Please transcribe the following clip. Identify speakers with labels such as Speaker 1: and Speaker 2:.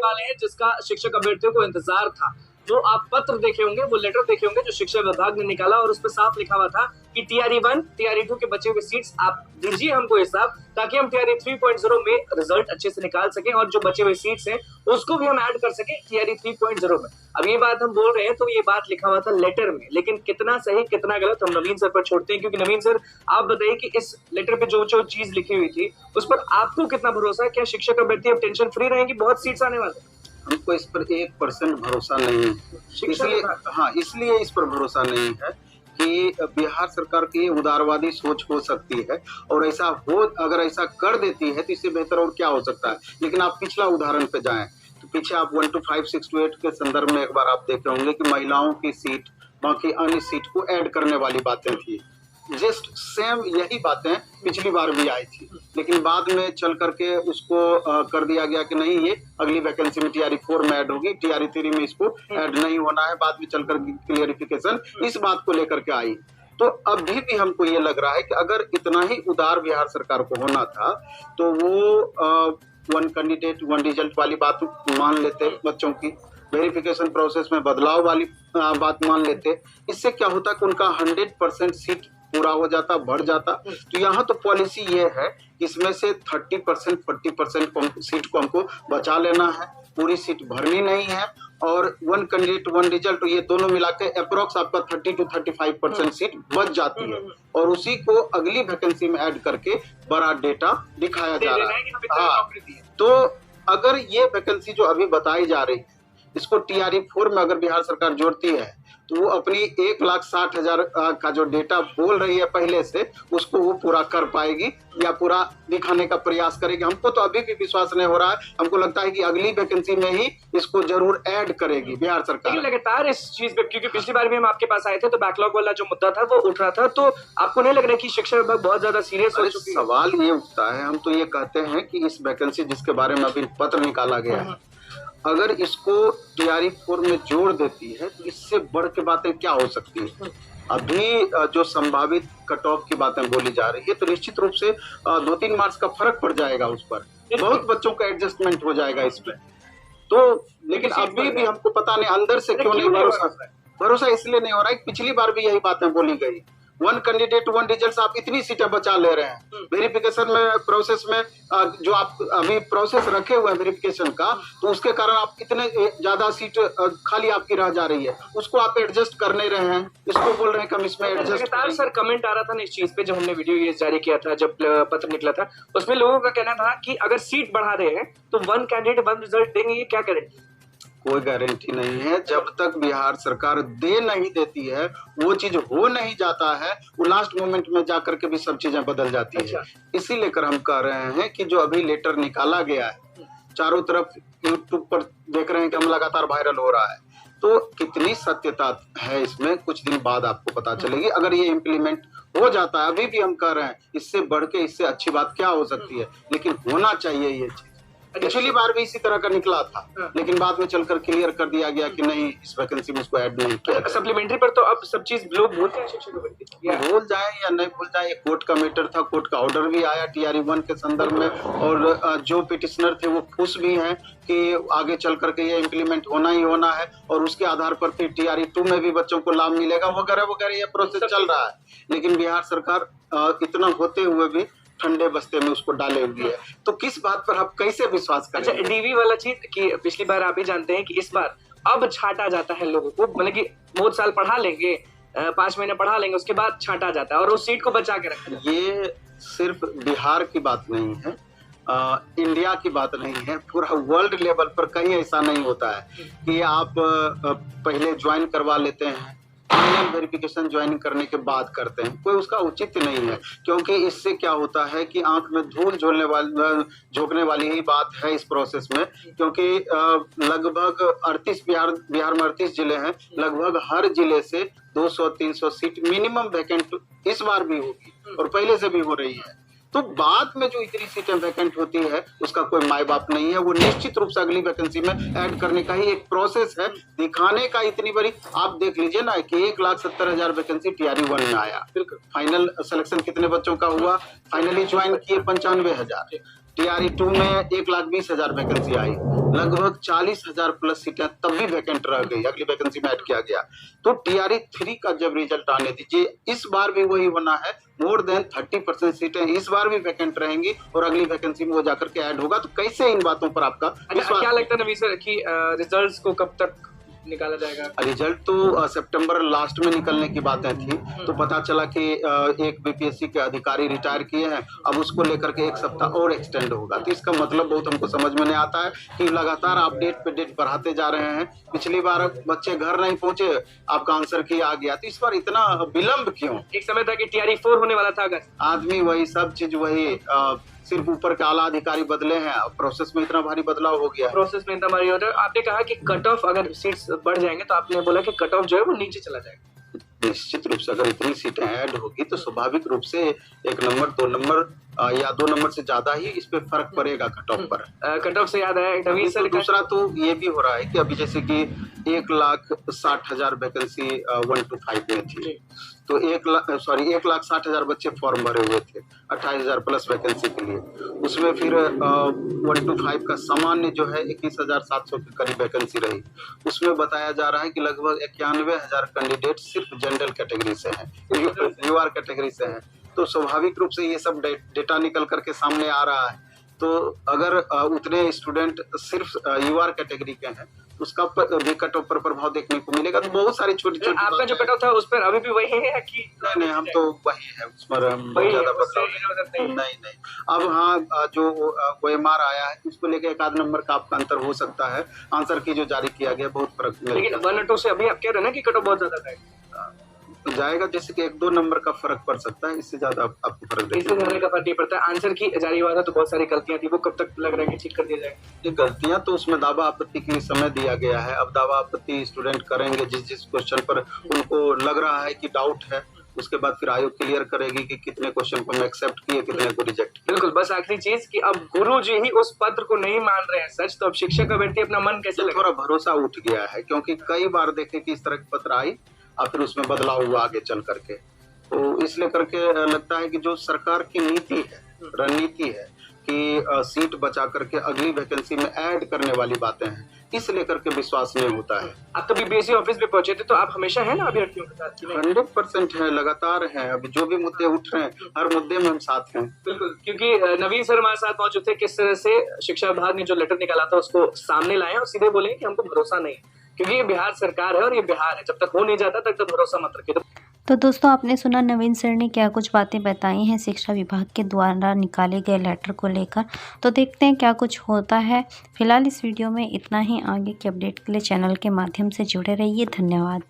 Speaker 1: वाले हैं जिसका शिक्षक अभ्यर्थियों को इंतजार था। वो आप पत्र देखे होंगे, वो लेटर देखे होंगे जो शिक्षा विभाग ने निकाला और उस पर साफ लिखा हुआ था कि टीआरई 1, टीआरई 2 के बचे हुए सीट्स आप दीजिए हमको हिसाब, ताकि हम टीआरई 3.0 में रिजल्ट अच्छे से निकाल सकें और जो बचे हुए सीट्स हैं उसको भी हम ऐड कर सकें टीआरई 3.0 में। अब ये बात हम बोल रहे हैं तो ये बात लिखा हुआ था लेटर में, लेकिन कितना सही कितना गलत हम नवीन सर पर छोड़ते हैं, क्योंकि नवीन सर आप बताइए कि इस लेटर पे जो जो चीज लिखी हुई थी उस पर आपको कितना भरोसा है? क्या शिक्षक अभ्यर्थी अब टेंशन फ्री रहेंगी? बहुत सीट्स आने वाले हैं।
Speaker 2: हमको इस पर 1% भरोसा नहीं है, इसलिए इस पर भरोसा नहीं है कि बिहार सरकार की उदारवादी सोच हो सकती है और ऐसा हो, अगर ऐसा कर देती है तो इससे बेहतर और क्या हो सकता है। लेकिन आप पिछला उदाहरण पे जाएं तो पीछे आप 1 to 5, 6 to 8 के संदर्भ में एक बार आप देखे होंगे कि महिलाओं की सीट बाकी अन्य सीट को ऐड करने वाली बातें थी। जस्ट सेम यही बातें पिछली बार भी आई थी, लेकिन बाद में चल करके उसको कर दिया गया कि नहीं, ये अगली वैकेंसी में टीआरई 4 में ऐड होगी, टीआरई 3 में इसको ऐड नहीं होना है। बाद में चलकर क्लियरिफिकेशन इस बात को लेकर के आई। तो अभी भी हमको ये लग रहा है कि अगर इतना ही उदार बिहार सरकार को होना था तो वो 1 कैंडिडेट 1 रिजल्ट वाली बात मान लेते, बच्चों की वेरिफिकेशन प्रोसेस में बदलाव वाली बात मान लेते। इससे क्या होता कि उनका 100% सीट पूरा हो जाता, बढ़ जाता। तो यहाँ तो पॉलिसी ये है कि इसमें से 30% 40% सीट को हमको बचा लेना है, पूरी सीट भरनी नहीं है। और 1 कैंडिडेट 1 रिजल्ट ये दोनों मिला के अप्रोक्स आपका 30 to 35% सीट बच जाती है और उसी को अगली वैकेंसी में ऐड करके बड़ा डेटा दिखाया जा रहा है। हाँ, तो अगर ये वैकेंसी जो अभी बताई जा रही है इसको टीआरई 4 में अगर बिहार सरकार जोड़ती है तो वो अपनी 1,60,000 का जो डेटा बोल रही है पहले से, उसको वो पूरा कर पाएगी या पूरा दिखाने का प्रयास करेगी। हमको तो अभी भी विश्वास नहीं हो रहा है। हमको लगता है कि अगली वैकेंसी में ही इसको जरूर ऐड करेगी बिहार सरकार।
Speaker 1: लगातार इस चीज पे, क्योंकि पिछली बार भी हम आपके पास आए थे तो बैकलॉग वाला जो मुद्दा था वो उठ रहा था, तो आपको नहीं लग रहा कि शिक्षा विभाग बहुत ज्यादा सीरियस हो चुकी है?
Speaker 2: सवाल ये उठता है, हम तो ये कहते हैं कि इस वैकेंसी जिसके बारे में अभी पत्र निकाला गया है, अगर इसको टीआरई 4 में जोड़ देती है तो इससे बढ़ के बातें क्या हो सकती है? अभी जो संभावित कट ऑफ की बातें बोली जा रही है तो निश्चित रूप से 2-3 मार्क्स का फर्क पड़ जाएगा, उस पर बहुत बच्चों का एडजस्टमेंट हो जाएगा इसमें। तो लेकिन अभी भी हमको पता नहीं अंदर से क्यों नहीं भरोसा इसलिए नहीं हो रहा है। पिछली बार भी यही बातें बोली गई, 1 कैंडिडेट 1 रिजल्ट आप इतनी सीटें बचा ले रहे हैं, वेरिफिकेशन में प्रोसेस में जो आप अभी प्रोसेस रखे हुए हैं वेरिफिकेशन का, तो उसके कारण आप इतने ज्यादा सीट खाली आपकी रह जा रही है, उसको आप एडजस्ट कर नहीं रहे हैं। इसको बोल रहे हैं कि हम इसमें एडजस्ट।
Speaker 1: सर कमेंट आ रहा था ना इस चीज पे, जब हमने वीडियो ये जारी किया था, जब पत्र निकला था, उसमें लोगों का कहना था कि अगर सीट बढ़ा रहे हैं तो 1 कैंडिडेट 1 रिजल्ट देंगे, ये क्या करें?
Speaker 2: कोई गारंटी नहीं है। जब तक बिहार सरकार दे नहीं देती है, वो चीज हो नहीं जाता है, वो लास्ट मोमेंट में जाकर के भी सब चीजें बदल जाती है। इसी लेकर हम कह रहे हैं कि जो अभी लेटर निकाला गया है, चारों तरफ यूट्यूब पर देख रहे हैं कि हम लगातार वायरल हो रहा है, तो कितनी सत्यता है इसमें कुछ दिन बाद आपको पता चलेगी। अगर ये इम्प्लीमेंट हो जाता है, अभी भी हम कह रहे हैं इससे बढ़ के इससे अच्छी बात क्या हो सकती है, लेकिन होना चाहिए ये चीज। पिछली बार भी इसी तरह का निकला था, लेकिन बाद में चलकर क्लियर कर दिया गया कि नहीं, इस वैकेंसी में इसको ऐड नहीं किया।
Speaker 1: सप्लीमेंट्री पर तो अब सब चीज लोग भूलते हैं, शिक्षक
Speaker 2: भूल जाए या नहीं भूल जाए, कोर्ट का मैटर था, कोर्ट का ऑर्डर भी आया टीआरई 1 के संदर्भ में, और जो पिटिशनर थे वो खुश भी हैं कि आगे चल करके ये इम्प्लीमेंट होना ही होना है और उसके आधार पर फिर टीआरई 2 में भी बच्चों को लाभ मिलेगा वगैरह वगैरह, ये प्रोसेस चल रहा है। लेकिन बिहार सरकार इतना होते हुए भी ठंडे बस्ते में उसको डाले हुए है, तो किस बात पर आप कैसे विश्वास करें?
Speaker 1: अच्छा, डीवी वाला चीज कि पिछली बार आप ही जानते हैं कि इस बार अब छांटा जाता है लोगों को, मतलब कि बहुत साल पढ़ा लेंगे, 5 महीने पढ़ा लेंगे, उसके बाद छांटा जाता है और उस सीट को बचा के रखना।
Speaker 2: ये सिर्फ बिहार की बात नहीं है, इंडिया की बात नहीं है, पूरा वर्ल्ड लेवल पर कहीं ऐसा नहीं होता है कि आप पहले ज्वाइन करवा लेते हैं, ऑनलाइन वेरिफिकेशन ज्वाइन करने के बाद करते हैं, कोई उसका औचित्य नहीं है। क्योंकि इससे क्या होता है कि आंख में धूल झोंकने वाली ही बात है इस प्रोसेस में, क्योंकि लगभग 38 बिहार में 38 जिले हैं, लगभग हर जिले से 200-300 सीट मिनिमम वैकेंट इस बार भी होगी और पहले से भी हो रही है। तो बाद में जो इतनी सीटें वैकेंट होती है उसका कोई माई बाप नहीं है, वो निश्चित रूप से अगली वैकेंसी में ऐड करने का ही एक प्रोसेस है, दिखाने का। इतनी बड़ी आप देख लीजिए ना कि 1,70,000 वैकेंसी टीआरई 1 में आया, फाइनल सिलेक्शन कितने बच्चों का हुआ, फाइनली ज्वाइन किए 95,000, TRE 2 में 1,20,000 वैकेंसी आई, लगभग 40,000 प्लस सीटें तब भी वैकेंट रह गई, अगली वैकेंसी में ऐड किया गया। तो TRE 3 का जब रिजल्ट आने दीजिए, इस बार भी वही होना है, मोर देन 30% सीटें इस बार भी वैकेंट रहेंगी और अगली वैकेंसी में वो जाकर के ऐड होगा। तो कैसे इन बातों पर आपका
Speaker 1: क्या लगता है नवीन सर कि रिजल्ट्स को कब तक निकाला जाएगा?
Speaker 2: रिजल्ट तो सितंबर लास्ट में निकलने की बातें थी, तो पता चला कि एक BPSC के अधिकारी रिटायर किए हैं, अब उसको लेकर के एक सप्ताह और एक्सटेंड होगा। तो इसका मतलब बहुत हमको समझ में नहीं आता है कि लगातार आप डेट पे डेट बढ़ाते जा रहे हैं। पिछली बार बच्चे घर नहीं पहुंचे, आपका आंसर की आ गया, तो इस बार इतना विलम्ब क्यों?
Speaker 1: एक समय था कि TRE 4 होने वाला था अगस्त।
Speaker 2: आदमी वही, सब चीज वही, सिर्फ ऊपर के आला अधिकारी बदले हैं, प्रोसेस में इतना भारी बदलाव हो गया।
Speaker 1: प्रोसेस में इतना भारी हो रहा है। आपने कहा कि कट ऑफ अगर सीट्स बढ़ जाएंगे तो आपने बोला कि कट ऑफ जो है वो नीचे चला जाएगा।
Speaker 2: निश्चित रूप से अगर इतनी सीटें ऐड होगी तो स्वाभाविक रूप से 1 नंबर 2 नंबर या 2 नंबर से ज्यादा ही इस पे फर्क पड़ेगा कट ऑफ पर।
Speaker 1: कट ऑफ से याद आया नवीन सर,
Speaker 2: दूसरा तो ये भी हो रहा है कि अभी जैसे कि 1,60,000 वैकेंसी 1 to 5 में थी, तो 1,60,000 बच्चे फॉर्म भरे हुए थे 28,000 प्लस वैकेंसी के लिए। उसमें फिर 1 to 5 का सामान्य जो है 21,700 के करीब वैकेंसी रही। उसमें बताया जा रहा है कि लगभग 91,000 कैंडिडेट सिर्फ जनरल कैटेगरी से हैं, UR कैटेगरी से हैं। तो स्वाभाविक रूप से ये सब डेटा निकल करके सामने आ रहा है। तो अगर उतने स्टूडेंट सिर्फ UR कैटेगरी के हैं, उसका भी कट ऑफ पर प्रभाव देखने को मिलेगा। तो बहुत सारी छोटी-छोटी,
Speaker 1: आपका जो कट ऑफ था उस पर अभी भी वही है कि
Speaker 2: नहीं, हम तो वही है, उस पर ज्यादा बदलाव नहीं। अब हाँ, जो OMR आया है उसको लेके 1 नंबर का आपका अंतर हो सकता है। आंसर की जो जारी किया गया बहुत फर्क,
Speaker 1: लेकिन 1 और 2 से अभी आप कह रहे हैं ना कि कट ऑफ बहुत ज्यादा
Speaker 2: जाएगा, जैसे कि 1-2 नंबर का फर्क पड़ सकता है, इससे ज्यादा आपको फर्क
Speaker 1: इससे ज्यादा का फर्क नहीं पड़ता। आंसर की जारी हुआ था तो बहुत सारी गलतियां थी, वो कब तक लग रहा है कि ठीक कर दिया जाएगा?
Speaker 2: ये गलतियां तो उसमें दावा आपत्ति के लिए समय दिया गया है। अब दावा आपत्ति स्टूडेंट करेंगे जिस क्वेश्चन पर उनको लग रहा है कि डाउट है, उसके बाद फिर आयोग क्लियर करेगी कि कितने क्वेश्चन को एक्सेप्ट किए, कितने को रिजेक्ट।
Speaker 1: बिल्कुल, बस आखिरी चीज कि अब गुरु जी ही उस पत्र को नहीं मान रहे हैं सच, तो अब शिक्षक का व्यक्ति अपना मन कैसे लगे?
Speaker 2: थोड़ा भरोसा उठ गया है, क्योंकि कई बार देखे कि इस तरह की पत्र आई और फिर उसमें बदलाव हुआ आगे चल करके। तो इसलिए करके लगता है कि जो सरकार की नीति है, रणनीति है कि सीट बचा करके अगली वैकेंसी में ऐड करने वाली बातें हैं, इस लेकर के विश्वास नहीं होता है।
Speaker 1: आप तो BPSC ऑफिस में पहुंचे थे, तो आप हमेशा है ना अभ्यर्थियों के साथ?
Speaker 2: 100% है, लगातार है। अभी जो भी मुद्दे उठ रहे हैं, हर मुद्दे में हम साथ हैं।
Speaker 1: बिल्कुल, क्योंकि नवीन सर हमारे साथ मौजूद थे। किस तरह से शिक्षा विभाग ने जो लेटर निकाला था उसको सामने लाए और सीधे बोले कि हमको भरोसा नहीं, क्योंकि ये बिहार सरकार है और ये बिहार है, जब तक हो नहीं जाता तब तक भरोसा मत रखिए।
Speaker 3: तो दोस्तों, आपने सुना नवीन सर ने क्या कुछ बातें बताई हैं शिक्षा विभाग के द्वारा निकाले गए लेटर को लेकर। तो देखते हैं क्या कुछ होता है। फिलहाल इस वीडियो में इतना ही। आगे की अपडेट के लिए चैनल के माध्यम से जुड़े रहिए। धन्यवाद।